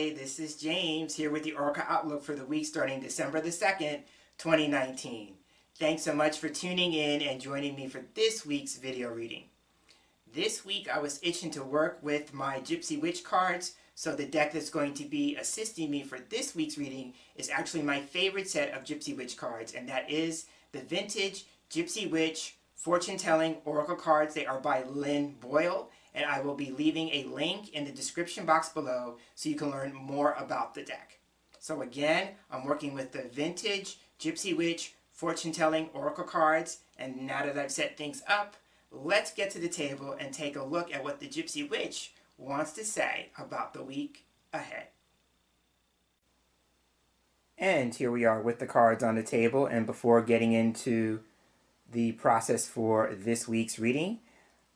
Hi, this is James here with the Oracle Outlook for the week starting December the 2nd, 2019. Thanks so much for tuning in and joining me for this week's video reading. This week I was itching to work with my Gypsy Witch cards, so the deck that's going to be assisting me for this week's reading is actually my favorite set of Gypsy Witch cards, and that is the vintage Gypsy Witch Fortune Telling Oracle cards. They are by Lynn Boyle, and I will be leaving a link in the description box below so you can learn more about the deck. So again, I'm working with the vintage Gypsy Witch Fortune Telling Oracle cards, and now that I've set things up, let's get to the table and take a look at what the Gypsy Witch wants to say about the week ahead. And here we are with the cards on the table, and before getting into the process for this week's reading,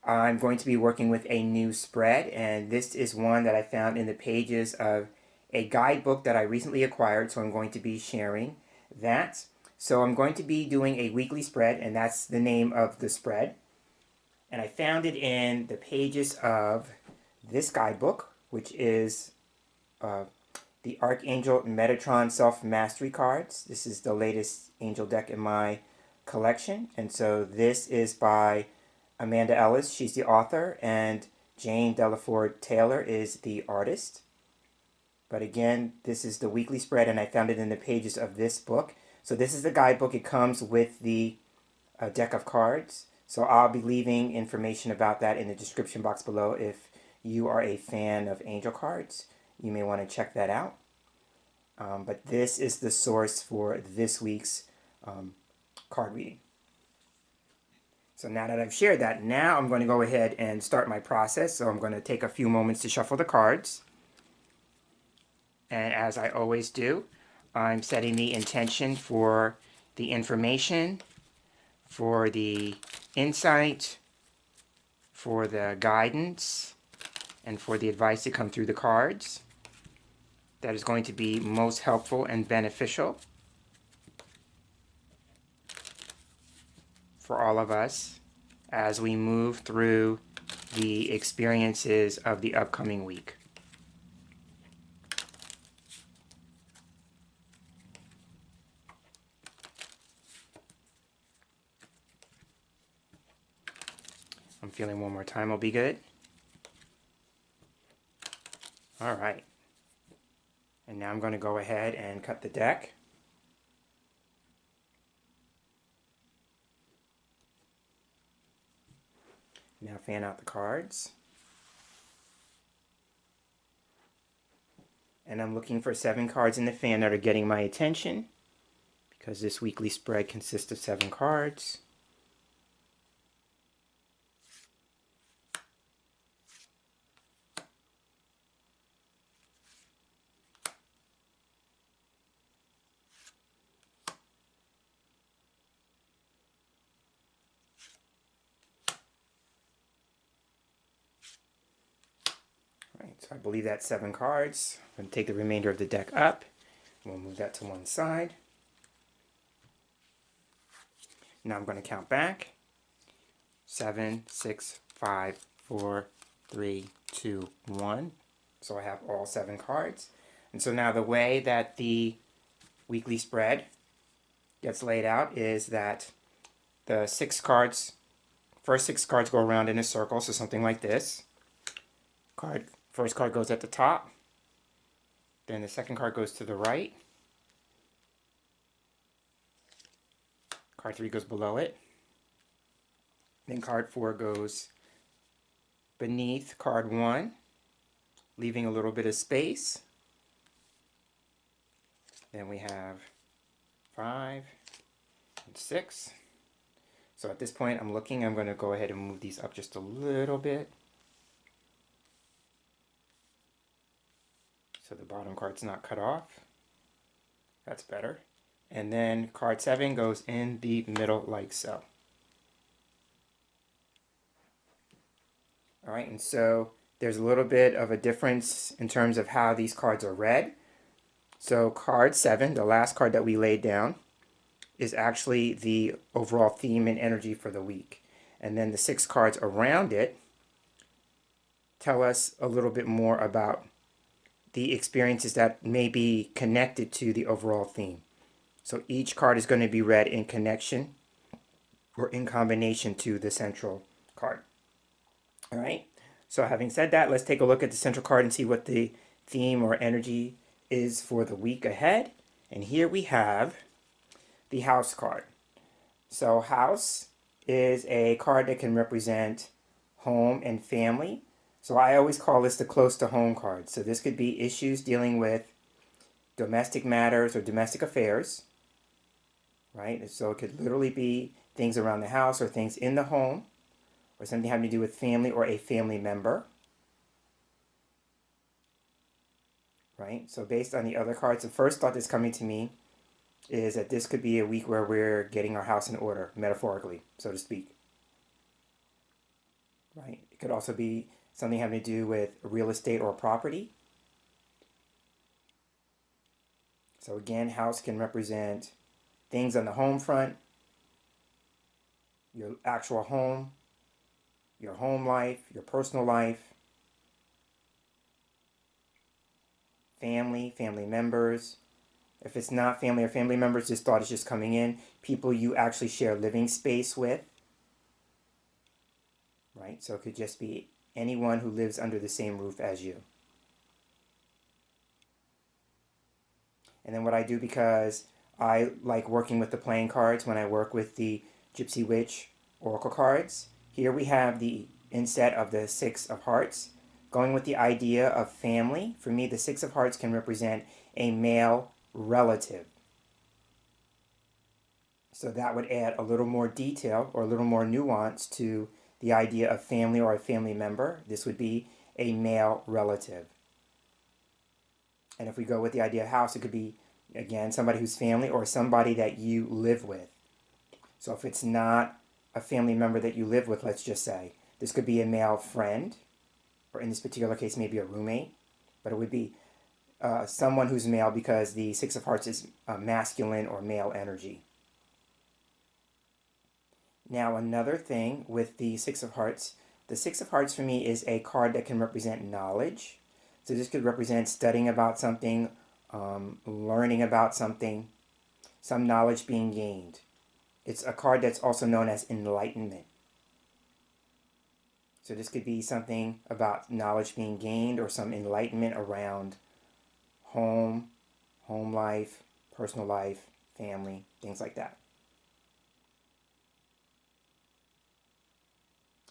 I'm going to be working with a new spread, and this is one that I found in the pages of a guidebook that I recently acquired, so I'm going to be sharing that. So I'm going to be doing a weekly spread, and that's the name of the spread. And I found it in the pages of this guidebook, which is the Archangel Metatron Self-Mastery cards. This is the latest angel deck in my collection, and so this is by Amanda Ellis. She's the author, and Jane Delaford Taylor is the artist. But again, this is the weekly spread, and I found it in the pages of this book. So this is the guidebook. It comes with the deck of cards. So I'll be leaving information about that in the description box below. If you are a fan of angel cards, you may want to check that out. But this is the source for this week's card reading. So now that I've shared that, now I'm going to go ahead and start my process. So I'm going to take a few moments to shuffle the cards. And as I always do, I'm setting the intention for the information, for the insight, for the guidance, and for the advice to come through the cards that is going to be most helpful and beneficial for all of us as we move through the experiences of the upcoming week. I'm feeling one more time will be good. All right. And now I'm going to go ahead and cut the deck. Now fan out the cards. And I'm looking for 7 cards in the fan that are getting my attention, because this weekly spread consists of 7 cards. So I believe that's 7 cards. I'm going to take the remainder of the deck up. We'll move that to one side. Now I'm going to count back. 7, 6, 5, 4, 3, 2, 1. So I have all 7 cards. And so now the way that the weekly spread gets laid out is that the 6 cards, first 6 cards go around in a circle, so something like this. First card goes at the top, then the second card goes to the right, card 3 goes below it, then card 4 goes beneath card 1, leaving a little bit of space. Then we have 5 and 6. So at this point I'm going to go ahead and move these up just a little bit, so the bottom card's not cut off. That's better. And then card 7 goes in the middle like so. Alright, and so there's a little bit of a difference in terms of how these cards are read. So card 7, the last card that we laid down, is actually the overall theme and energy for the week. And then the 6 cards around it tell us a little bit more about the experiences that may be connected to the overall theme. So each card is going to be read in connection or in combination to the central card. All right. So having said that, let's take a look at the central card and see what the theme or energy is for the week ahead. And here we have the house card. So house is a card that can represent home and family. So I always call this the close to home card. So this could be issues dealing with domestic matters or domestic affairs, right? So it could literally be things around the house or things in the home or something having to do with family or a family member, right? So based on the other cards, the first thought that's coming to me is that this could be a week where we're getting our house in order, metaphorically, so to speak, right? It could also be something having to do with real estate or property. So again, house can represent things on the home front, your actual home, your home life, your personal life, family, family members. If it's not family or family members, this thought is just coming in. People you actually share living space with, right? So it could just be anyone who lives under the same roof as you. And then what I do, because I like working with the playing cards when I work with the Gypsy Witch Oracle cards, here we have the inset of the Six of Hearts. Going with the idea of family, for me the Six of Hearts can represent a male relative. So that would add a little more detail or a little more nuance to the idea of family or a family member. This would be a male relative. And if we go with the idea of house, it could be, again, somebody who's family or somebody that you live with. So if it's not a family member that you live with, let's just say, this could be a male friend, or in this particular case, maybe a roommate, but it would be someone who's male because the Six of Hearts is masculine or male energy. Now, another thing with the Six of Hearts, the Six of Hearts for me is a card that can represent knowledge. So this could represent studying about something, learning about something, some knowledge being gained. It's a card that's also known as enlightenment. So this could be something about knowledge being gained or some enlightenment around home, home life, personal life, family, things like that.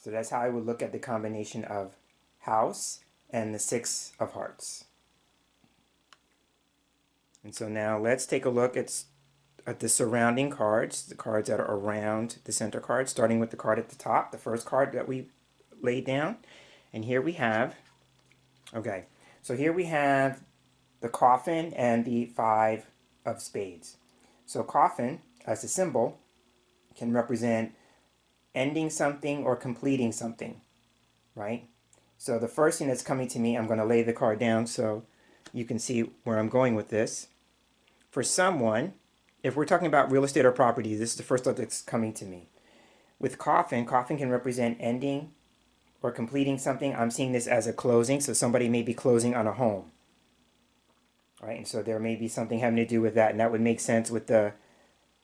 So that's how I would look at the combination of house and the Six of Hearts. And so now let's take a look at the surrounding cards, the cards that are around the center card, starting with the card at the top, the first card that we laid down. And here we have, okay, so here we have the coffin and the Five of Spades. So coffin, as a symbol, can represent ending something or completing something, right? So the first thing that's coming to me, I'm going to lay the card down so you can see where I'm going with this. For someone, if we're talking about real estate or property, this is the first thought that's coming to me. With coffin, coffin can represent ending or completing something. I'm seeing this as a closing, so somebody may be closing on a home, right? And so there may be something having to do with that, and that would make sense with the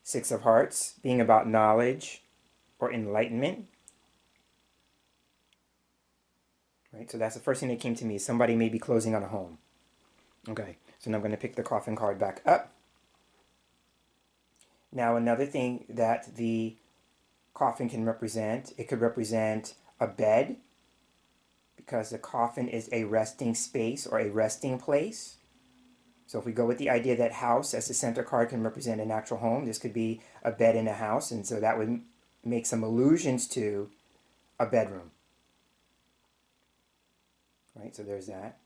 Six of Hearts being about knowledge or enlightenment, right? So that's the first thing that came to me. Somebody may be closing on a home. Okay, so now I'm going to pick the coffin card back up. Now another thing that the coffin can represent, it could represent a bed, because the coffin is a resting space or a resting place. So if we go with the idea that house as the center card can represent an actual home, this could be a bed in a house, and so that would make some allusions to a bedroom. Right, so there's that.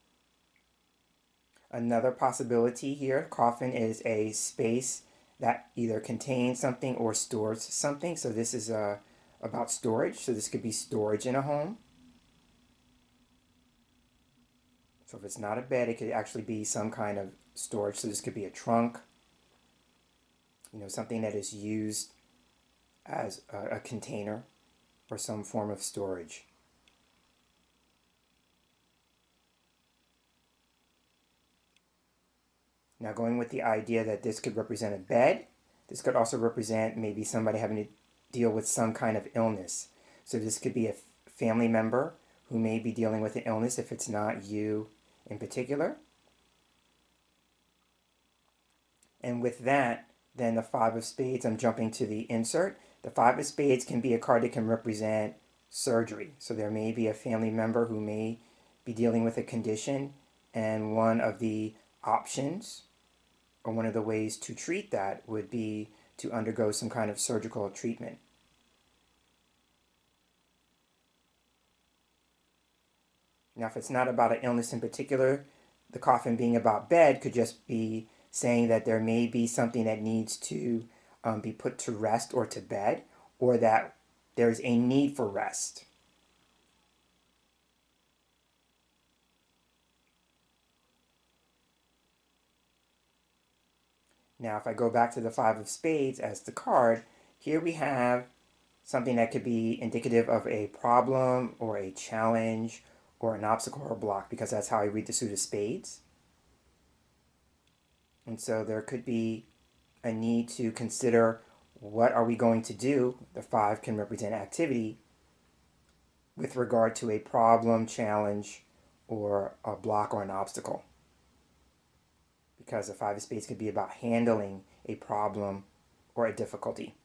Another possibility here, coffin is a space that either contains something or stores something. So this is about storage. So this could be storage in a home. So if it's not a bed, it could actually be some kind of storage. So this could be a trunk, something that is used as a container or some form of storage. Now going with the idea that this could represent a bed, this could also represent maybe somebody having to deal with some kind of illness. So this could be a family member who may be dealing with an illness if it's not you in particular. And with that, then the Five of Spades, I'm jumping to the insert. The Five of Spades can be a card that can represent surgery. So there may be a family member who may be dealing with a condition, and one of the options or one of the ways to treat that would be to undergo some kind of surgical treatment. Now, if it's not about an illness in particular, the coffin being about bed could just be saying that there may be something that needs to be put to rest or to bed, or that there's a need for rest. Now, if I go back to the Five of Spades as the card, here we have something that could be indicative of a problem or a challenge or an obstacle or a block, because that's how I read the suit of spades. And so there could be a need to consider, what are we going to do? The five can represent activity with regard to a problem, challenge, or a block or an obstacle. Because the Five of Spades could be about handling a problem or a difficulty.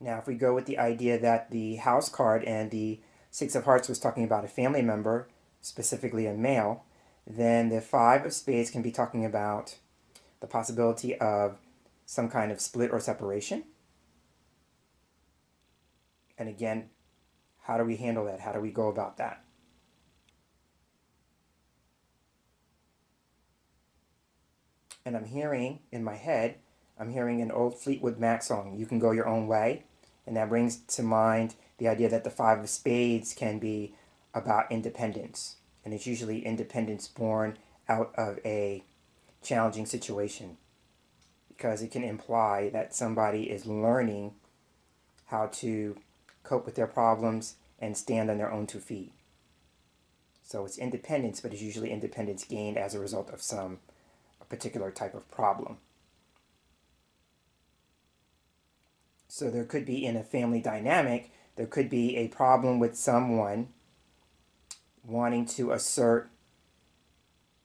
Now, if we go with the idea that the house card and the Six of Hearts was talking about a family member, specifically a male, then the Five of Spades can be talking about the possibility of some kind of split or separation. And again, how do we handle that? How do we go about that? And I'm hearing in my head, I'm hearing an old Fleetwood Mac song, You Can Go Your Own Way. And that brings to mind the idea that the Five of Spades can be about independence. And it's usually independence born out of a challenging situation, because it can imply that somebody is learning how to cope with their problems and stand on their own two feet. So it's independence, but it's usually independence gained as a result of some particular type of problem. So there could be, in a family dynamic, there could be a problem with someone wanting to assert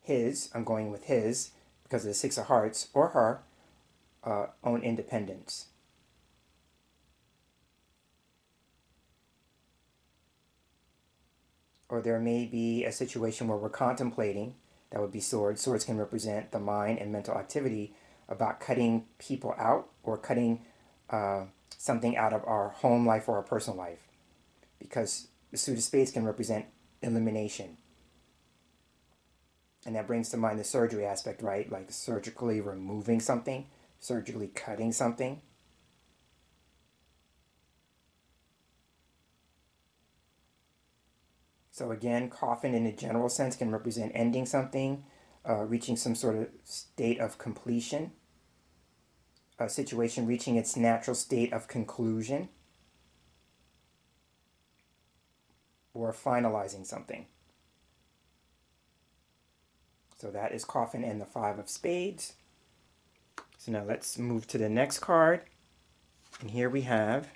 his, I'm going with his, because of the Six of Hearts, or her own independence. Or there may be a situation where we're contemplating, that would be swords. Swords can represent the mind and mental activity about cutting people out, or cutting something out of our home life or our personal life. Because the suit of spades can represent elimination. And that brings to mind the surgery aspect, right? Like surgically removing something, surgically cutting something. So again, coffin in a general sense can represent ending something, reaching some sort of state of completion, a situation reaching its natural state of conclusion, or finalizing something. So that is coffin and the Five of Spades. So now let's move to the next card. And here we have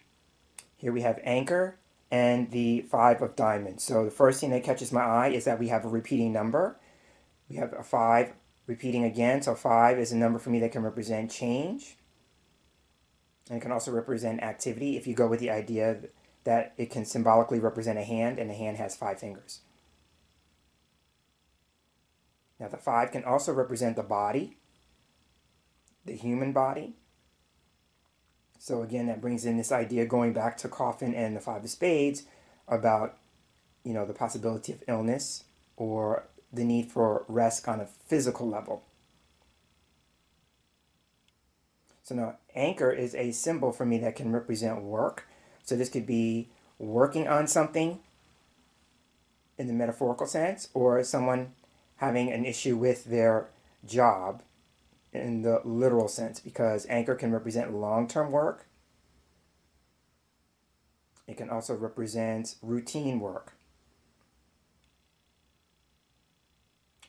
anchor and the Five of Diamonds. So the first thing that catches my eye is that we have a repeating number. We have a 5 repeating again. So 5 is a number for me that can represent change. And it can also represent activity if you go with the idea that it can symbolically represent a hand, and a hand has 5 fingers. Now the 5 can also represent the body, the human body. So again, that brings in this idea, going back to coffin and the Five of Spades, about, the possibility of illness or the need for rest on a physical level. So now anchor is a symbol for me that can represent work. So this could be working on something in the metaphorical sense, or someone having an issue with their job in the literal sense, because anchor can represent long-term work. It can also represent routine work.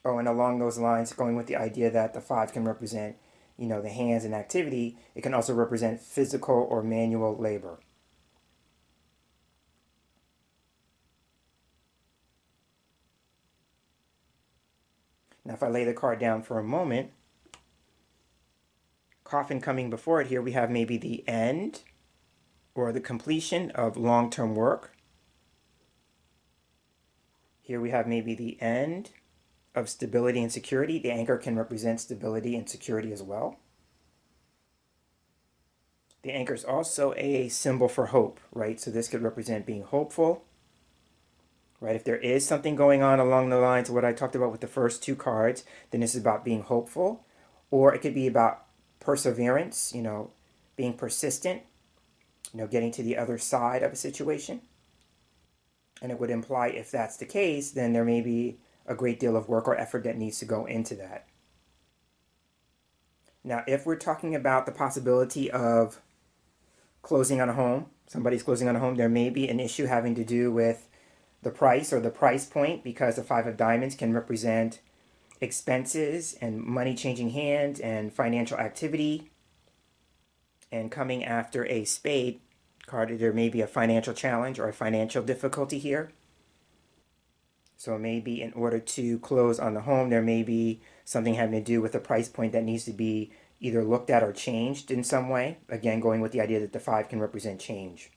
Oh, and along those lines, going with the idea that the 5 can represent, the hands and activity, it can also represent physical or manual labor. Now, if I lay the card down for a moment, coffin coming before it here, we have maybe the end or the completion of long-term work. Here we have maybe the end of stability and security. The anchor can represent stability and security as well. The anchor is also a symbol for hope, right? So this could represent being hopeful, right? If there is something going on along the lines of what I talked about with the first 2 cards, then this is about being hopeful. Or it could be about perseverance, being persistent, getting to the other side of a situation. And it would imply if that's the case, then there may be a great deal of work or effort that needs to go into that. Now, if we're talking about the possibility of closing on a home, somebody's closing on a home, there may be an issue having to do with the price or the price point, because the 5 of diamonds can represent expenses and money changing hands and financial activity. And coming after a spade card, there may be a financial challenge or a financial difficulty here. So maybe in order to close on the home, there may be something having to do with a price point that needs to be either looked at or changed in some way. Again, going with the idea that the 5 can represent change.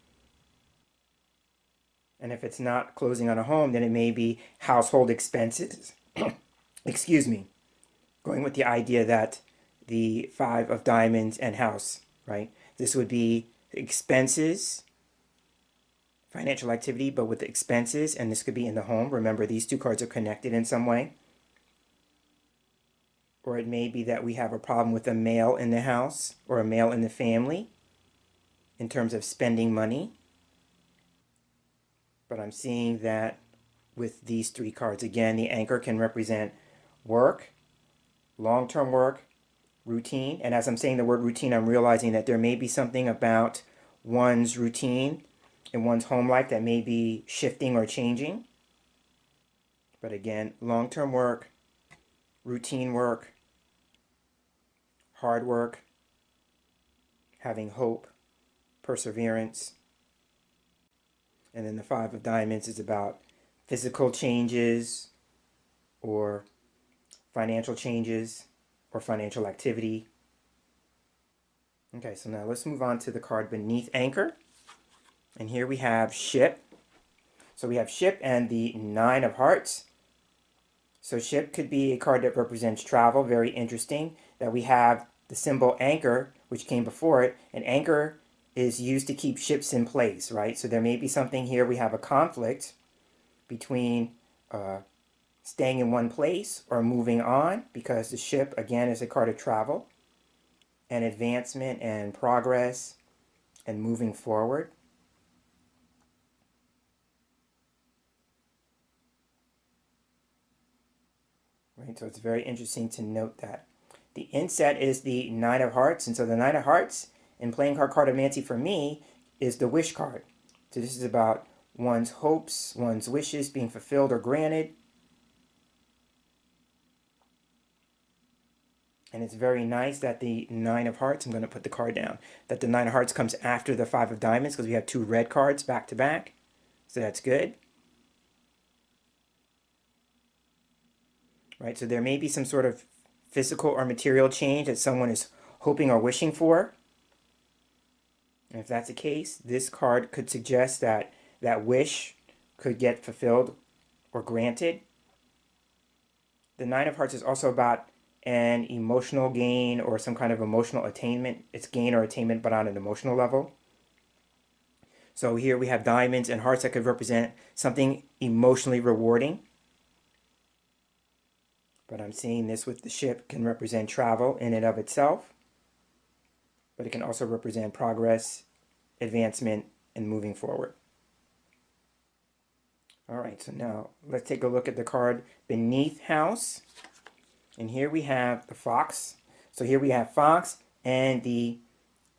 And if it's not closing on a home, then it may be household expenses. Excuse me. Going with the idea that the 5 of diamonds and house, right? This would be expenses, financial activity, but with expenses, and this could be in the home. Remember, these 2 cards are connected in some way. Or it may be that we have a problem with a male in the house or a male in the family in terms of spending money. But I'm seeing that with these 3 cards, again, the anchor can represent work, long-term work, routine. And as I'm saying the word routine, I'm realizing that there may be something about one's routine in one's home life that may be shifting or changing. But again, long-term work, routine work, hard work, having hope, perseverance. And then the 5 of diamonds is about physical changes or financial changes or financial activity. Okay, so now let's move on to the card beneath anchor. And here we have ship. So we have ship and the 9 of hearts. So ship could be a card that represents travel, very interesting. That we have the symbol anchor, which came before it. And anchor is used to keep ships in place, right? So there may be something here. We have a conflict between staying in one place or moving on, because the ship, again, is a card of travel and advancement and progress and moving forward. Right, so it's very interesting to note that. The inset is the 9 of hearts, and so the 9 of hearts in playing card Cartomancy for me is the wish card. So this is about one's hopes, one's wishes being fulfilled or granted. And it's very nice that the 9 of hearts, I'm going to put the card down, that the 9 of hearts comes after the 5 of diamonds, because we have 2 red cards back to back. So that's good. Right, so there may be some sort of physical or material change that someone is hoping or wishing for. And if that's the case, this card could suggest that that wish could get fulfilled or granted. The 9 of hearts is also about an emotional gain or some kind of emotional attainment. It's gain or attainment, but on an emotional level. So here we have diamonds and hearts that could represent something emotionally rewarding. But I'm seeing this with the ship can represent travel in and of itself. But it can also represent progress, advancement, and moving forward. All right, so now let's take a look at the card beneath house. And here we have the fox. So here we have fox and the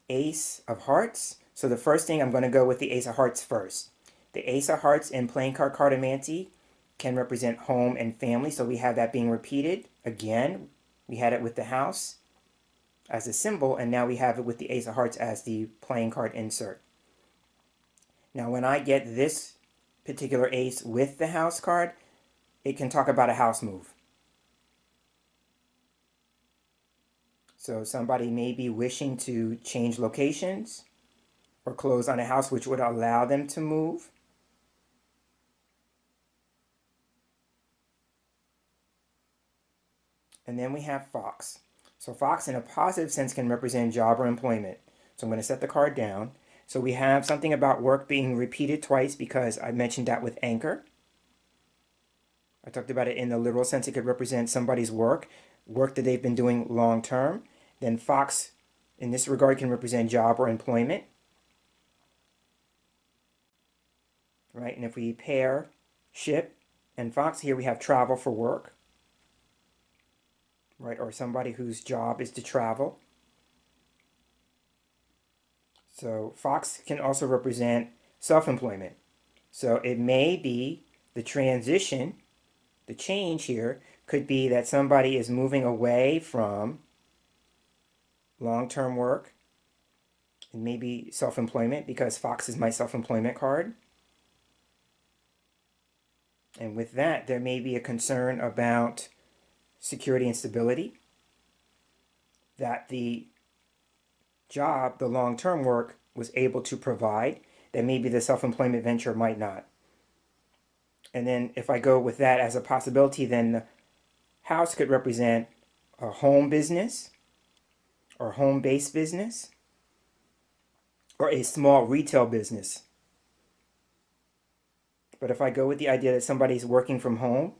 ace of hearts. So the first thing, I'm going to go with the ace of hearts first. The ace of hearts in playing card Cartomancy can represent home and family. So we have that being repeated. Again, we had it with the house as a symbol, and now we have it with the Ace of Hearts as the playing card insert. Now when I get this particular ace with the house card, it can talk about a house move. So somebody may be wishing to change locations or close on a house which would allow them to move. And then we have Fox. So Fox in a positive sense can represent job or employment. So I'm going to set the card down. So we have something about work being repeated twice because I mentioned that with anchor. I talked about it in the literal sense. It could represent somebody's work that they've been doing long term. Then Fox in this regard can represent job or employment. Right? And if we pair ship and Fox, here we have travel for work. Right? Or somebody whose job is to travel. So Fox can also represent self-employment. So it may be the transition, the change here could be that somebody is moving away from long-term work and maybe self-employment, because Fox is my self-employment card. And with that, there may be a concern about security and stability, that the job, the long-term work, was able to provide, that maybe the self-employment venture might not. And then if I go with that as a possibility, then the house could represent a home business or home-based business or a small retail business. But if I go with the idea that somebody's working from home,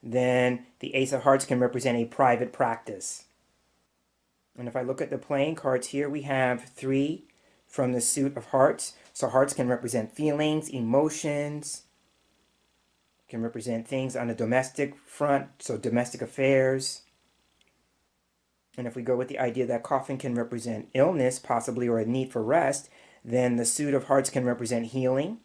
then the Ace of Hearts can represent a private practice. And if I look at the playing cards here, we have 3 from the suit of hearts. So hearts can represent feelings, emotions, can represent things on a domestic front, so domestic affairs. And if we go with the idea that coffin can represent illness, possibly, or a need for rest, then the suit of hearts can represent healing.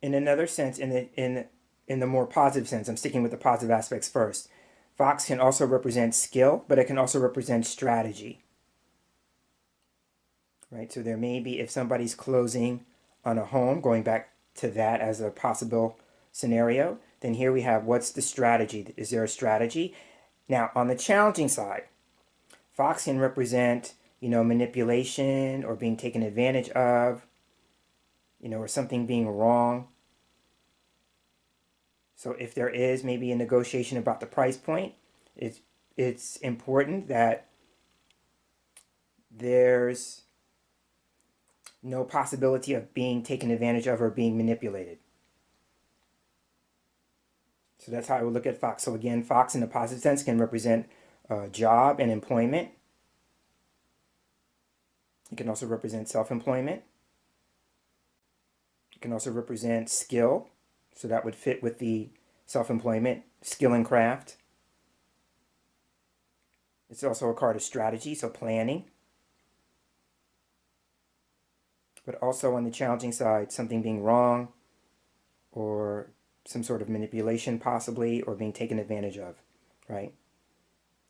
In another sense, in the more positive sense, I'm sticking with the positive aspects first. Fox can also represent skill, but it can also represent strategy. Right? So there may be, if somebody's closing on a home, going back to that as a possible scenario, then here we have, what's the strategy? Is there a strategy? Now, on the challenging side, Fox can represent, manipulation or being taken advantage of, or something being wrong. So if there is maybe a negotiation about the price point, it's important that there's no possibility of being taken advantage of or being manipulated. So that's how I would look at Fox. So again, Fox in a positive sense can represent job and employment. It can also represent self-employment. It can also represent skill. So that would fit with the self-employment, skill and craft. It's also a card of strategy, so planning. But also on the challenging side, something being wrong or some sort of manipulation possibly, or being taken advantage of, right?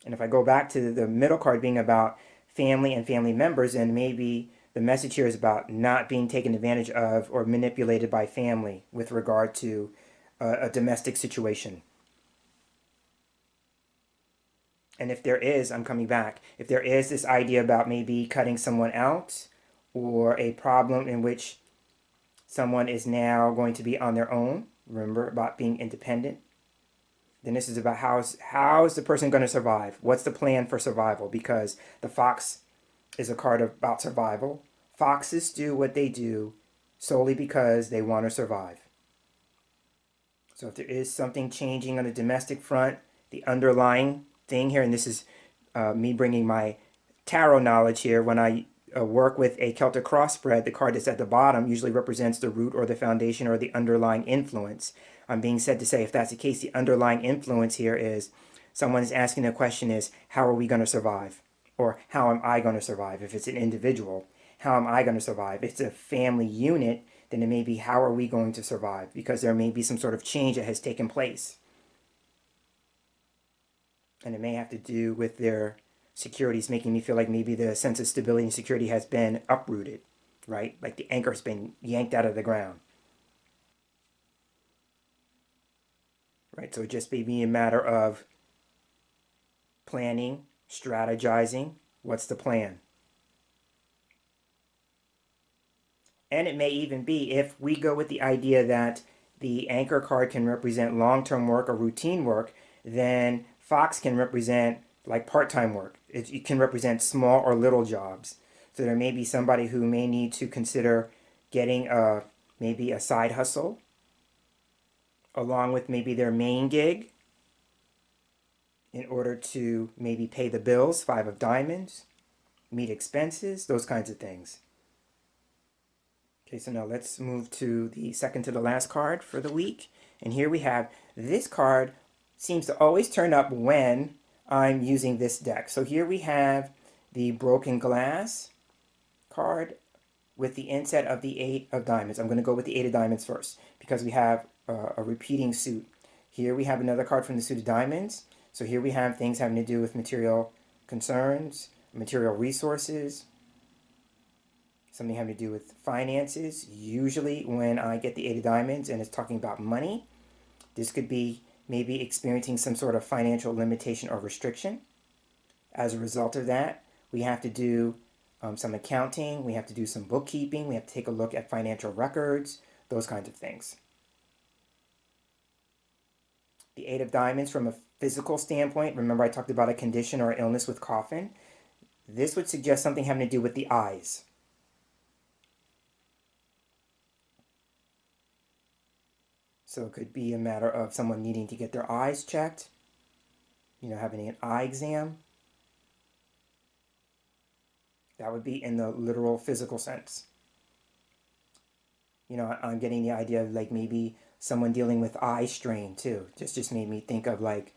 And if I go back to the middle card being about family and family members, and maybe the message here is about not being taken advantage of or manipulated by family with regard to a domestic situation. And if there is, I'm coming back, if there is this idea about maybe cutting someone out or a problem in which someone is now going to be on their own, remember about being independent, then this is about how is the person going to survive? What's the plan for survival? Because the fox is a card about survival. Foxes do what they do solely because they want to survive. So if there is something changing on the domestic front, the underlying thing here, and this is me bringing my tarot knowledge here, when I work with a Celtic cross spread, the card that's at the bottom usually represents the root or the foundation or the underlying influence. I'm being said to say, if that's the case, the underlying influence here is someone is asking the question is, how are we going to survive? Or how am I going to survive? If it's an individual, how am I going to survive? If it's a family unit, then it may be how are we going to survive, because there may be some sort of change that has taken place. And it may have to do with their securities, making me feel like maybe the sense of stability and security has been uprooted, right? Like the anchor's been yanked out of the ground. Right, so it just may be a matter of planning, strategizing. What's the plan? And it may even be, if we go with the idea that the anchor card can represent long-term work or routine work, then Fox can represent like part-time work. It can represent small or little jobs. So there may be somebody who may need to consider getting maybe a side hustle along with maybe their main gig in order to maybe pay the bills, 5 of diamonds, meet expenses, those kinds of things. Okay, so now let's move to the second to the last card for the week. And here we have, this card seems to always turn up when I'm using this deck. So here we have the broken glass card with the inset of the 8 of diamonds. I'm going to go with the 8 of diamonds first because we have a repeating suit. Here we have another card from the suit of diamonds. So here we have things having to do with material concerns, material resources, something having to do with finances. Usually when I get the 8 of diamonds and it's talking about money, this could be maybe experiencing some sort of financial limitation or restriction. As a result of that, we have to do some accounting, we have to do some bookkeeping, we have to take a look at financial records, those kinds of things. The 8 of diamonds from a physical standpoint, remember I talked about a condition or illness with coffin. This would suggest something having to do with the eyes. So it could be a matter of someone needing to get their eyes checked, having an eye exam. That would be in the literal physical sense. I'm getting the idea of like maybe someone dealing with eye strain too. Just made me think of like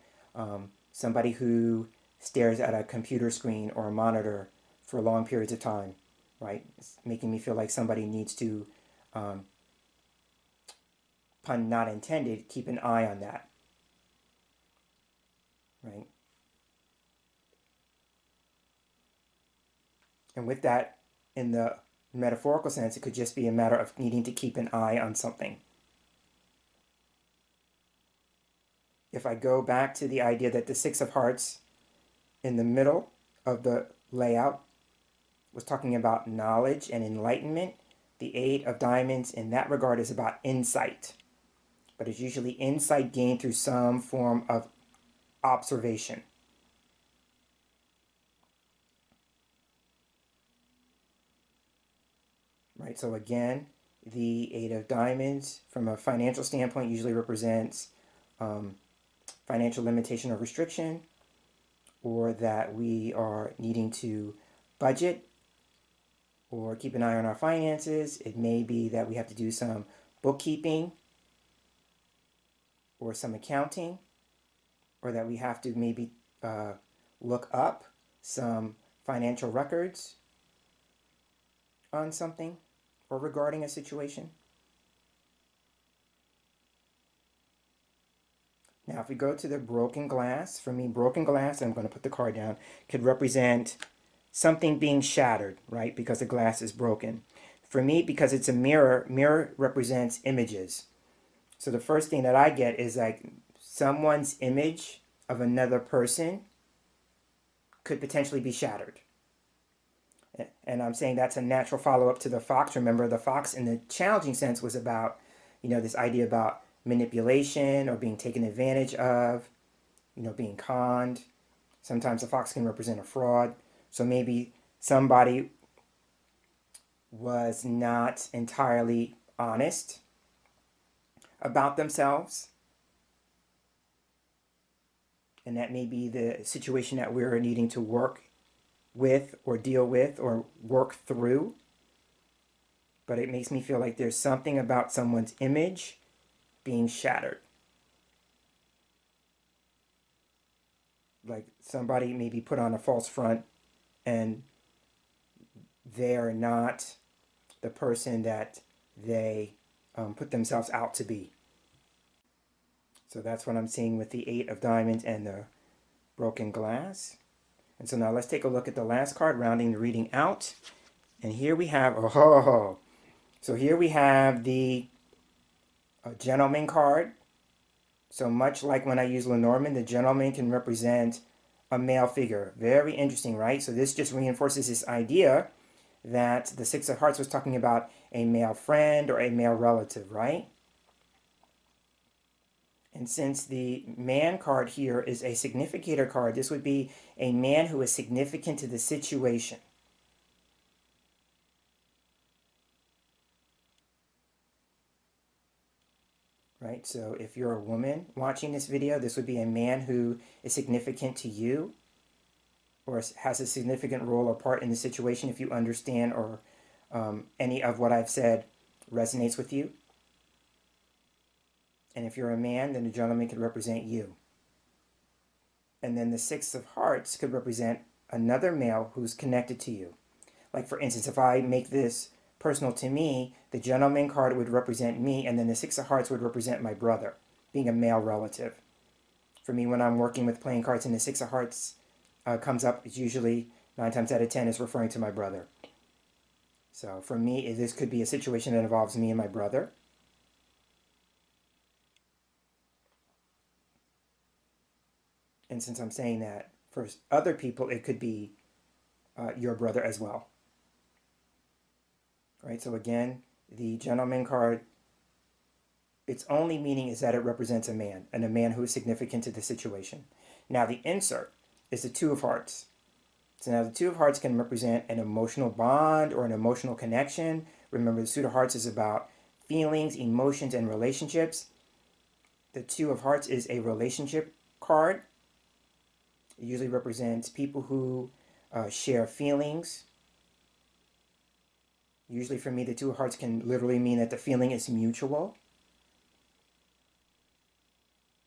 somebody who stares at a computer screen or a monitor for long periods of time, right? It's making me feel like somebody needs to, pun not intended, keep an eye on that, right? And with that, in the metaphorical sense, it could just be a matter of needing to keep an eye on something. If I go back to the idea that the 6 of hearts in the middle of the layout was talking about knowledge and enlightenment, the 8 of diamonds in that regard is about insight. But it's usually insight gained through some form of observation. Right, so again, the 8 of diamonds from a financial standpoint usually represents financial limitation or restriction, or that we are needing to budget or keep an eye on our finances. It may be that we have to do some bookkeeping or some accounting, or that we have to maybe look up some financial records on something or regarding a situation. Now, if we go to the broken glass, for me, broken glass, I'm going to put the card down, could represent something being shattered, right? Because the glass is broken. For me, because it's a mirror, mirror represents images. So the first thing that I get is like someone's image of another person could potentially be shattered. And I'm saying that's a natural follow-up to the fox. Remember, the fox in the challenging sense was about, this idea about manipulation or being taken advantage of, being conned. Sometimes the fox can represent a fraud. So maybe somebody was not entirely honest about themselves. And that may be the situation that we're needing to work with or deal with or work through. But it makes me feel like there's something about someone's image being shattered. Like somebody maybe put on a false front and they're not the person that they put themselves out to be. So that's what I'm seeing with the 8 of diamonds and the broken glass. And so now let's take a look at the last card, rounding the reading out. And here we have, oh, so here we have the gentleman card. So much like when I use Lenormand, the gentleman can represent a male figure. Very interesting, right? So this just reinforces this idea that the Six of Hearts was talking about a male friend or a male relative, right? And since the man card here is a significator card, this would be a man who is significant to the situation. Right? So if you're a woman watching this video, this would be a man who is significant to you or has a significant role or part in the situation if you understand or any of what I've said resonates with you. And if you're a man, then the gentleman could represent you. And then the Six of Hearts could represent another male who's connected to you. Like for instance, if I make this personal to me, the gentleman card would represent me, and then the Six of Hearts would represent my brother, being a male relative. For me, when I'm working with playing cards and the Six of Hearts comes up, it's usually 9 times out of 10 is referring to my brother. So for me, this could be a situation that involves me and my brother. And since I'm saying that, for other people, it could be your brother as well. Right, so again, the gentleman card, its only meaning is that it represents a man, and a man who is significant to the situation. Now the insert is the Two of Hearts. So now the Two of Hearts can represent an emotional bond or an emotional connection. Remember, the Suit of Hearts is about feelings, emotions, and relationships. The Two of Hearts is a relationship card. It usually represents people who share feelings. Usually for me, the Two of Hearts can literally mean that the feeling is mutual.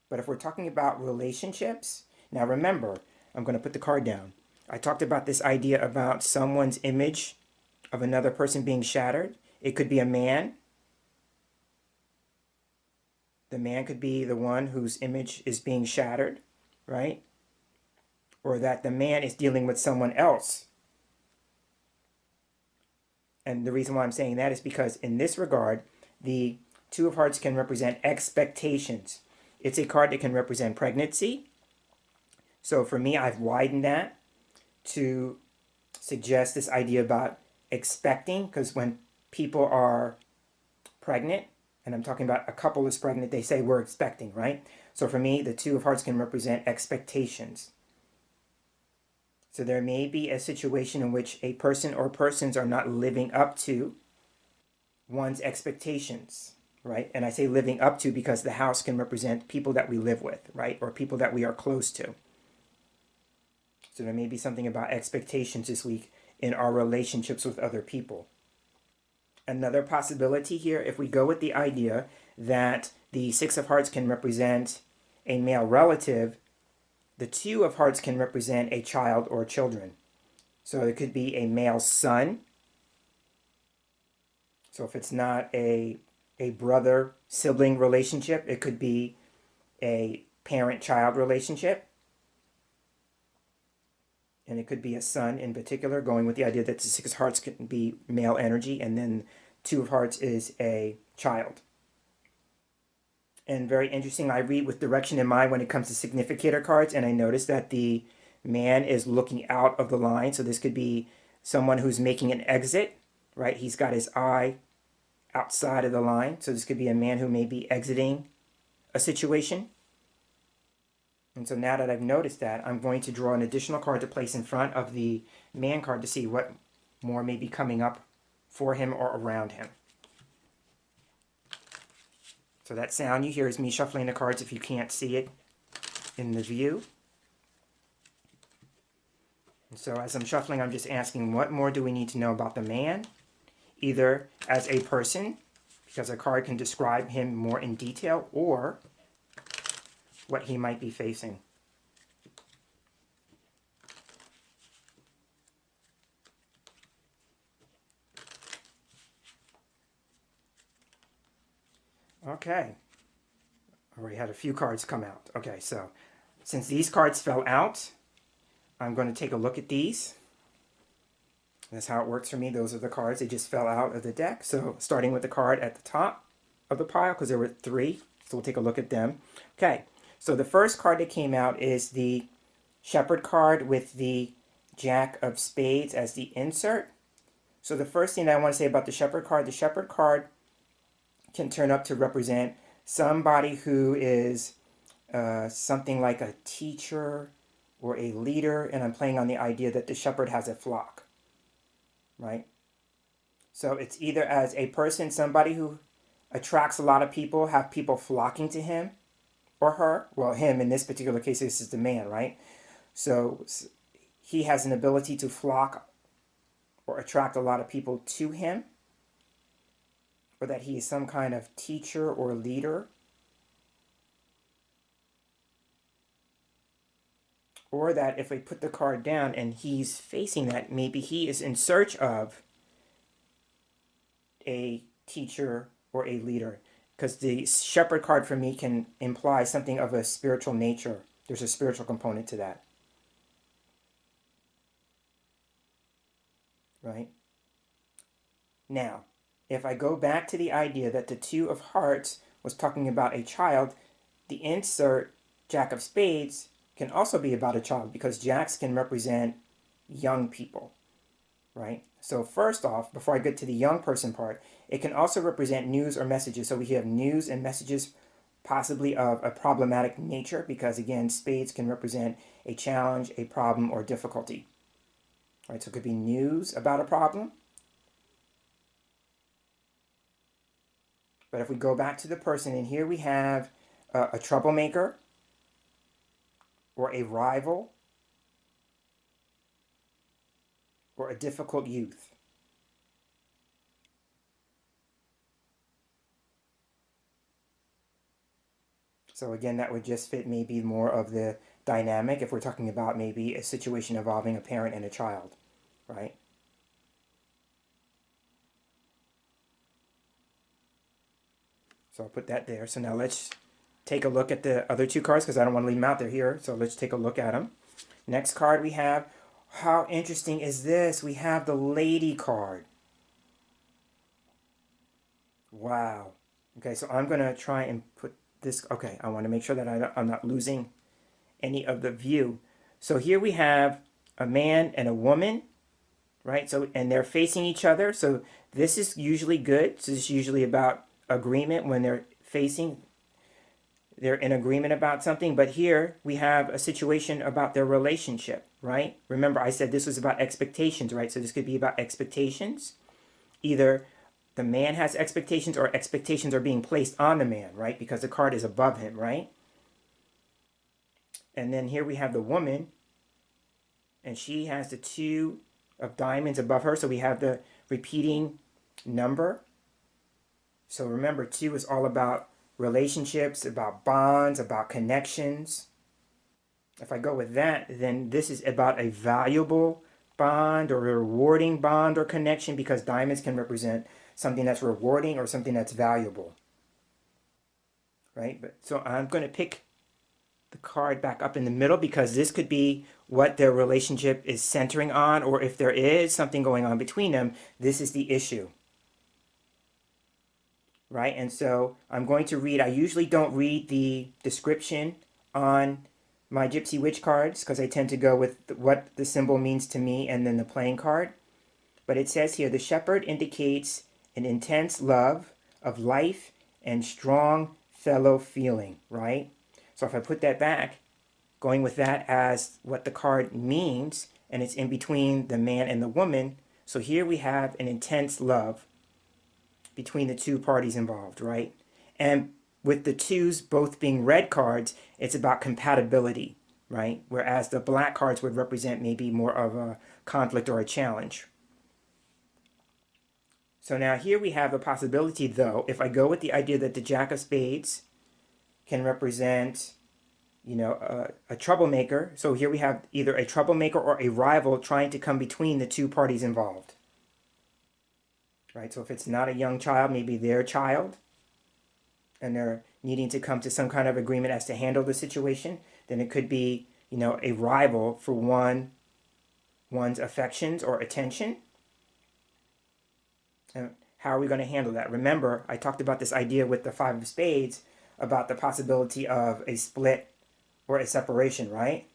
But if we're talking about relationships, now remember, I'm going to put the card down. I talked about this idea about someone's image of another person being shattered. It could be a man. The man could be the one whose image is being shattered, right? Or that the man is dealing with someone else. And the reason why I'm saying that is because in this regard, the Two of Hearts can represent expectations. It's a card that can represent pregnancy. So for me, I've widened that to suggest this idea about expecting, because when people are pregnant, and I'm talking about a couple is pregnant, they say we're expecting, right? So for me, the Two of Hearts can represent expectations. So there may be a situation in which a person or persons are not living up to one's expectations, right? And I say living up to because the house can represent people that we live with, right? Or people that we are close to. So there may be something about expectations this week in our relationships with other people. Another possibility here, if we go with the idea that the Six of Hearts can represent a male relative, the Two of Hearts can represent a child or children. So it could be a male son. So if it's not a brother-sibling relationship, it could be a parent-child relationship. And it could be a son in particular, going with the idea that the Six of Hearts can be male energy, and then Two of Hearts is a child. And very interesting, I read with direction in mind when it comes to significator cards, and I notice that the man is looking out of the line. So this could be someone who's making an exit, right? He's got his eye outside of the line. So this could be a man who may be exiting a situation. And so now that I've noticed that, I'm going to draw an additional card to place in front of the man card to see what more may be coming up for him or around him. So that sound you hear is me shuffling the cards if you can't see it in the view. And so as I'm shuffling, I'm just asking, what more do we need to know about the man? Either as a person, because a card can describe him more in detail, or what he might be facing. Okay. I already had a few cards come out. Okay, so since these cards fell out, I'm going to take a look at these. That's how it works for me. Those are the cards. They just fell out of the deck. So starting with the card at the top of the pile, because there were 3. So we'll take a look at them. Okay, so the first card that came out is the Shepherd card with the Jack of Spades as the insert. So the first thing that I want to say about the Shepherd card can turn up to represent somebody who is something like a teacher or a leader, and I'm playing on the idea that the shepherd has a flock, right? So it's either as a person, somebody who attracts a lot of people, have people flocking to him or her. Well, him in this particular case, this is the man, right? So he has an ability to flock or attract a lot of people to him, or that he is some kind of teacher or leader, or that if we put the card down and he's facing that, maybe he is in search of a teacher or a leader, because the shepherd card for me can imply something of a spiritual nature. There's a spiritual component to that, right? Now, if I go back to the idea that the 2 of Hearts was talking about a child, the insert Jack of Spades can also be about a child, because jacks can represent young people, right? So first off, before I get to the young person part, it can also represent news or messages. So we have news and messages possibly of a problematic nature, because again, spades can represent a challenge, a problem, or difficulty. All right, so it could be news about a problem. But if we go back to the person, and here we have a troublemaker, or a rival, or a difficult youth. So again, that would just fit maybe more of the dynamic if we're talking about maybe a situation involving a parent and a child, right? So I'll put that there. So now let's take a look at the other 2 cards, because I don't want to leave them out there here. So let's take a look at them. Next card we have, how interesting is this? We have the Lady card. Wow. Okay, so I'm going to try and put this, okay, I want to make sure that I'm not losing any of the view. So here we have a man and a woman, right? So, and they're facing each other. So this is usually good. So this is usually about agreement when they're facing, they're in agreement about something. But here we have a situation about their relationship, right? Remember, I said this was about expectations, right? So this could be about expectations. Either the man has expectations, or expectations are being placed on the man, right? Because the card is above him, right? And then here we have the woman, and she has the 2 of diamonds above her. So we have the repeating number. So remember, 2 is all about relationships, about bonds, about connections. If I go with that, then this is about a valuable bond, or a rewarding bond or connection, because diamonds can represent something that's rewarding or something that's valuable, right? But so I'm going to pick the card back up in the middle, because this could be what their relationship is centering on, or if there is something going on between them, this is the issue, right? And so I'm going to read, I usually don't read the description on my Gypsy Witch cards, because I tend to go with what the symbol means to me and then the playing card. But it says here, the shepherd indicates an intense love of life and strong fellow feeling, right? So if I put that back, going with that as what the card means, and it's in between the man and the woman. So here we have an intense love between the 2 parties involved, right? And with the 2s both being red cards, it's about compatibility, right? Whereas the black cards would represent maybe more of a conflict or a challenge. So now here we have a possibility, though, if I go with the idea that the Jack of Spades can represent, you know, a troublemaker. So here we have either a troublemaker or a rival trying to come between the 2 parties involved, right? So if it's not a young child, maybe their child, and they're needing to come to some kind of agreement as to handle the situation, then it could be, a rival for one's affections or attention. And how are we going to handle that? Remember, I talked about this idea with the Five of Spades about the possibility of a split or a separation, right?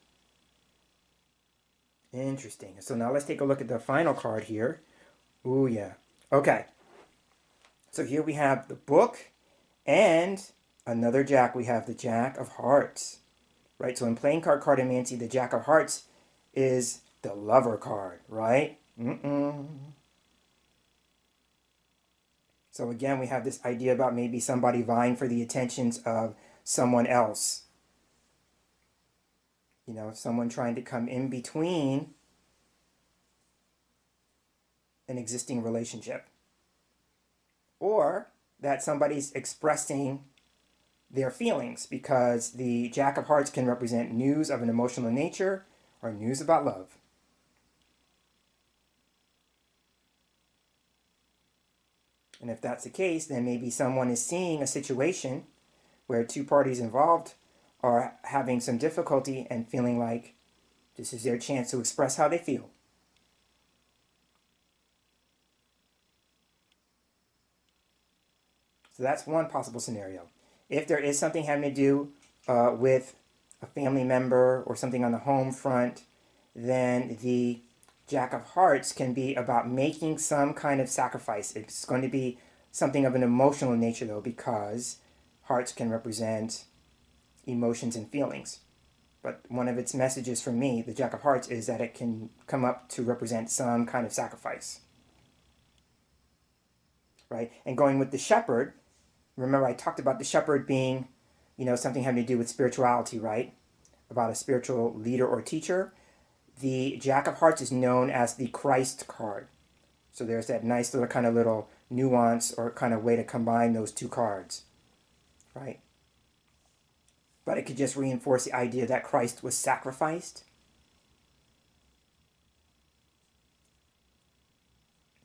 Interesting. So now let's take a look at the final card here. Ooh, yeah. Okay. So here we have the book and another jack. We have the Jack of Hearts, right? So in playing card Cartomancy, the Jack of Hearts is the lover card, right? So again, we have this idea about maybe somebody vying for the attentions of someone else. Someone trying to come in between an existing relationship. Or that somebody's expressing their feelings, because the Jack of Hearts can represent news of an emotional nature or news about love. And if that's the case, then maybe someone is seeing a situation where two parties involved are having some difficulty and feeling like this is their chance to express how they feel. So that's one possible scenario. If there is something having to do with a family member or something on the home front, then the Jack of Hearts can be about making some kind of sacrifice. It's going to be something of an emotional nature, though, because hearts can represent emotions and feelings. But one of its messages for me, the Jack of Hearts, is that it can come up to represent some kind of sacrifice. Right? And going with the shepherd, remember I talked about the shepherd being, something having to do with spirituality, right? About a spiritual leader or teacher. The Jack of Hearts is known as the Christ card. So there's that nice little kind of little nuance or kind of way to combine those two cards, right? But it could just reinforce the idea that Christ was sacrificed.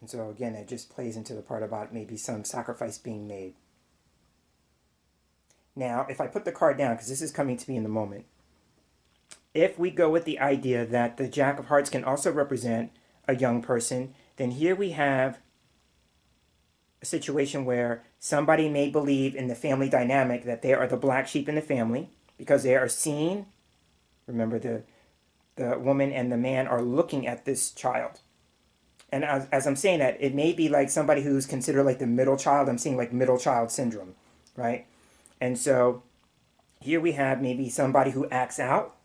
And so again, it just plays into the part about maybe some sacrifice being made. Now, if I put the card down, because this is coming to me in the moment, if we go with the idea that the Jack of Hearts can also represent a young person, then here we have a situation where somebody may believe in the family dynamic that they are the black sheep in the family because they are seen. Remember, the woman and the man are looking at this child. And as I'm saying that, it may be like somebody who's considered like the middle child. I'm seeing like middle child syndrome, right? And so here we have maybe somebody who acts out,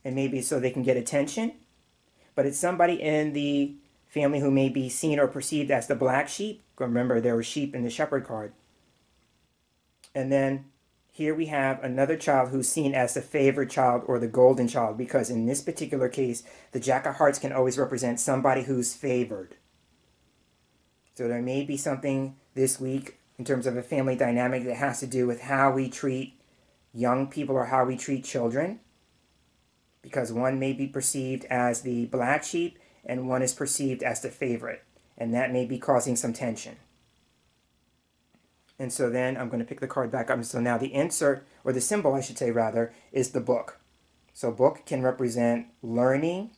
and maybe so they can get attention, but it's somebody in the family who may be seen or perceived as the black sheep. Remember, there were sheep in the shepherd card. And then here we have another child who's seen as the favored child or the golden child, because in this particular case, the Jack of Hearts can always represent somebody who's favored. So there may be something this week in terms of a family dynamic that has to do with how we treat young people or how we treat children, because one may be perceived as the black sheep and one is perceived as the favorite, and that may be causing some tension. And so then I'm going to pick the card back up. So now the insert, or the symbol I should say rather, is the book. So book can represent learning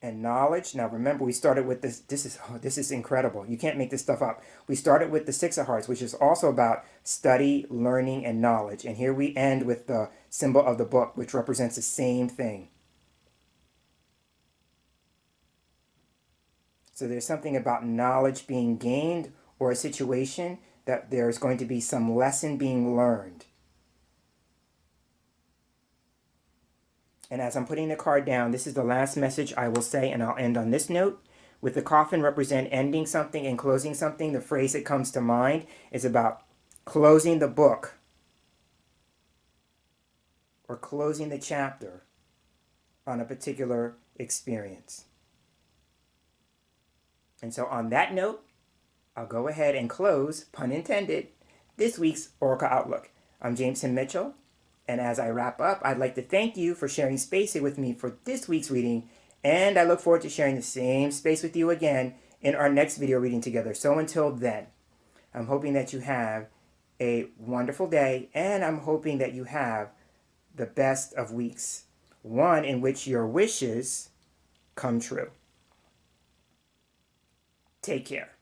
and knowledge. Now remember, we started with this. This is incredible. You can't make this stuff up. We started with the Six of Hearts, which is also about study, learning, and knowledge. And here we end with the symbol of the book, which represents the same thing. So there's something about knowledge being gained, or a situation that there's going to be some lesson being learned. And as I'm putting the card down, this is the last message I will say, and I'll end on this note. With the coffin represent ending something and closing something, the phrase that comes to mind is about closing the book or closing the chapter on a particular experience. And so on that note, I'll go ahead and close, pun intended, this week's Oracle Outlook. I'm James Himm Mitchell. And as I wrap up, I'd like to thank you for sharing space here with me for this week's reading, and I look forward to sharing the same space with you again in our next video reading together. So until then, I'm hoping that you have a wonderful day, and I'm hoping that you have the best of weeks, one in which your wishes come true. Take care.